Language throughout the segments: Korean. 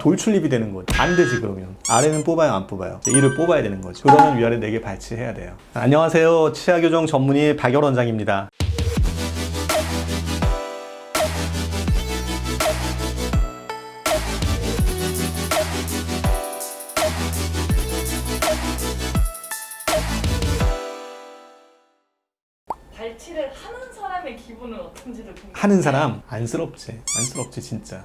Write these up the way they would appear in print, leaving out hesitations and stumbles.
돌출입이 되는 거죠. 안 되지. 그러면 아래는 뽑아요, 안 뽑아요? 이를 뽑아야 되는 거죠. 그러면 위아래 4개 발치해야 돼요. 안녕하세요, 치아 교정 전문의 박열 원장입니다. 발치를 하는 사람의 기분은 어떤지도 궁금해요. 하는 사람 안쓰럽지 진짜.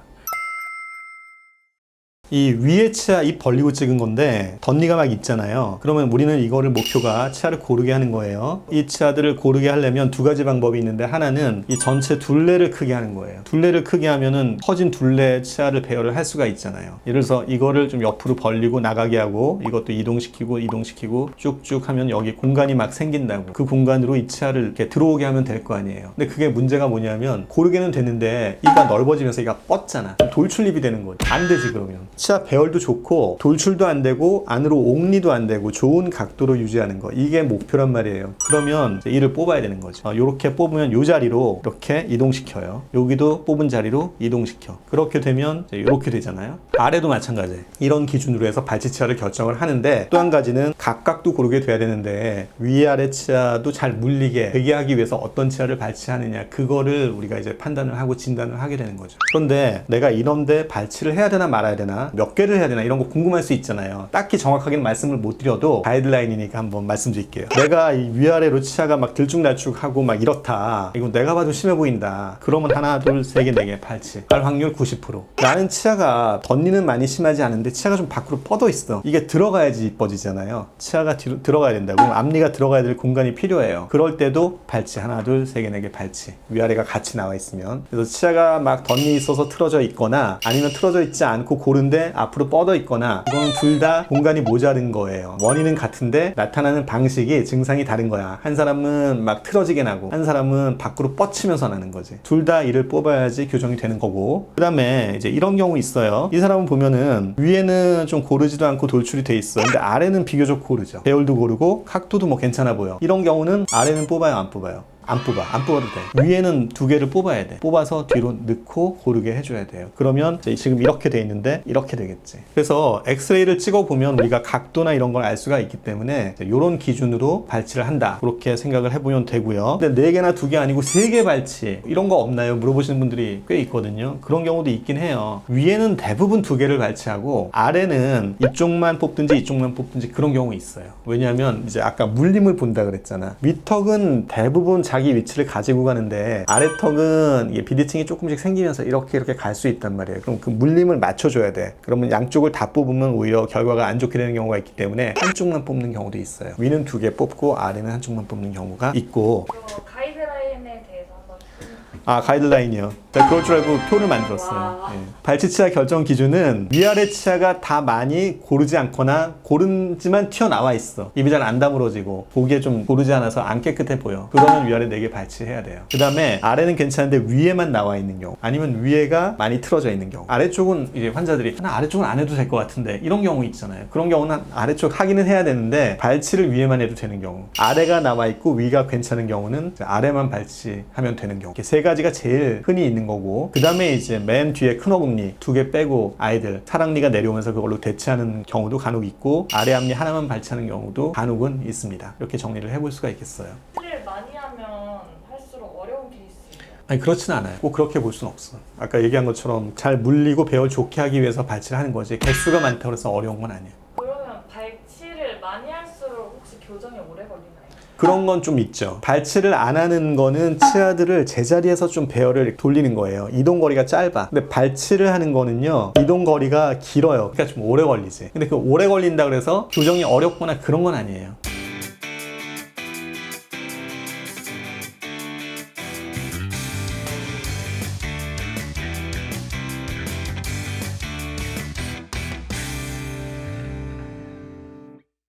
이 위에 치아 입 벌리고 찍은 건데 덧니가 막 있잖아요. 그러면 우리는 이거를 목표가 치아를 고르게 하는 거예요. 이 치아들을 고르게 하려면 2가지 방법이 있는데, 하나는 이 전체 둘레를 크게 하는 거예요. 둘레를 크게 하면은 커진 둘레 치아를 배열을 할 수가 있잖아요. 예를 들어서 이거를 좀 옆으로 벌리고 나가게 하고 이것도 이동시키고 쭉쭉 하면 여기 공간이 막 생긴다고. 그 공간으로 이 치아를 이렇게 들어오게 하면 될 거 아니에요. 근데 그게 문제가 뭐냐면 고르게는 됐는데 이가 넓어지면서 이가 뻗잖아. 돌출입이 되는 거지. 안 되지. 그러면 치아 배열도 좋고 돌출도 안 되고 안으로 옥리도 안 되고 좋은 각도로 유지하는 거, 이게 목표란 말이에요. 그러면 이를 뽑아야 되는 거죠. 이렇게 뽑으면 이 자리로 이렇게 이동시켜요. 여기도 뽑은 자리로 이동시켜. 그렇게 되면 이렇게 되잖아요. 아래도 마찬가지예요. 이런 기준으로 해서 발치 치아를 결정을 하는데, 또 한 가지는 각각도 고르게 돼야 되는데 위아래 치아도 잘 물리게 되게 하기 위해서 어떤 치아를 발치하느냐, 그거를 우리가 이제 판단을 하고 진단을 하게 되는 거죠. 그런데 내가 이런데 발치를 해야 되나 말아야 되나, 몇 개를 해야 되나, 이런 거 궁금할 수 있잖아요. 딱히 정확하게는 말씀을 못 드려도 가이드라인이니까 한번 말씀드릴게요. 내가 이 위아래로 치아가 막 들쭉날쭉하고 막 이렇다, 이거 내가 봐도 심해 보인다, 그러면 하나, 둘, 세 개, 4개 발치 할 확률 90%. 나는 치아가 덧니는 많이 심하지 않은데 치아가 좀 밖으로 뻗어 있어. 이게 들어가야지 이뻐지잖아요. 치아가 뒤로 들어가야 된다고. 앞니가 들어가야 될 공간이 필요해요. 그럴 때도 발치 하나, 둘, 세 개, 4개 발치, 위아래가 같이 나와 있으면. 그래서 치아가 막 덧니 있어서 틀어져 있거나 아니면 틀어져 있지 않고 고른데 앞으로 뻗어 있거나, 이거는 둘 다 공간이 모자른 거예요. 원인은 같은데 나타나는 방식이, 증상이 다른 거야. 한 사람은 막 틀어지게 나고 한 사람은 밖으로 뻗치면서 나는 거지. 둘 다 이를 뽑아야지 교정이 되는 거고. 그 다음에 이제 이런 경우 있어요. 이 사람은 보면은 위에는 좀 고르지도 않고 돌출이 돼 있어. 근데 아래는 비교적 고르죠. 배열도 고르고 각도도 뭐 괜찮아 보여. 이런 경우는 아래는 뽑아요, 안 뽑아요? 안 뽑아도 돼. 위에는 2개를 뽑아야 돼. 뽑아서 뒤로 넣고 고르게 해줘야 돼요. 그러면 이제 지금 이렇게 돼 있는데 이렇게 되겠지. 그래서 엑스레이를 찍어보면 우리가 각도나 이런 걸 알 수가 있기 때문에 이런 기준으로 발치를 한다, 그렇게 생각을 해보면 되고요. 근데 4개나 2개 아니고 3개 발치, 이런 거 없나요? 물어보시는 분들이 꽤 있거든요. 그런 경우도 있긴 해요. 위에는 대부분 2개를 발치하고 아래는 이쪽만 뽑든지 이쪽만 뽑든지 그런 경우 있어요. 왜냐하면 이제 아까 물림을 본다 그랬잖아. 윗턱은 대부분 자기 위치를 가지고 가는데 아래턱은 이게 비대칭이 조금씩 생기면서 이렇게 갈 수 있단 말이에요. 그럼 그 물림을 맞춰줘야 돼. 그러면 양쪽을 다 뽑으면 오히려 결과가 안 좋게 되는 경우가 있기 때문에 한쪽만 뽑는 경우도 있어요. 위는 2개 뽑고 아래는 한쪽만 뽑는 경우가 있고. 가이드라인에 대해서 한번. 가이드라인이요. 그럴 줄 알고 표를 만들었어요. 예. 발치 치아 결정 기준은 위아래 치아가 다 많이 고르지 않거나 고르지만 튀어나와 있어. 입이 잘 안 다물어지고 보기에 좀 고르지 않아서 안 깨끗해 보여. 그러면 위아래 4개 발치해야 돼요. 그 다음에 아래는 괜찮은데 위에만 나와 있는 경우, 아니면 위에가 많이 틀어져 있는 경우. 아래쪽은 이제 환자들이 나 아래쪽은 안 해도 될 것 같은데, 이런 경우 있잖아요. 그런 경우는 아래쪽 하기는 해야 되는데 발치를 위에만 해도 되는 경우, 아래가 나와 있고 위가 괜찮은 경우는 아래만 발치하면 되는 경우. 이렇게 3가지가 제일 흔히 있는 거고, 그 다음에 이제 맨 뒤에 큰 어금니 2개 빼고 아이들 사랑니가 내려오면서 그걸로 대체하는 경우도 간혹 있고, 아래 앞니 하나만 발치하는 경우도 간혹은 있습니다. 이렇게 정리를 해볼 수가 있겠어요. 를 많이 하면 할수록 어려운 케이스예요. 아니, 그렇진 않아요. 꼭 그렇게 볼 수는 없어. 아까 얘기한 것처럼 잘 물리고 배열 좋게 하기 위해서 발치를 하는 거지, 개수가 많다고 해서 어려운 건 아니에요. 그러면 발치를 많이 할수록 혹시 교정이 오래 걸리나요? 그런 건 좀 있죠. 발치를 안 하는 거는 치아들을 제자리에서 좀 배열을 돌리는 거예요. 이동거리가 짧아. 근데 발치를 하는 거는요, 이동거리가 길어요. 그러니까 좀 오래 걸리지. 근데 그 오래 걸린다 그래서 교정이 어렵거나 그런 건 아니에요.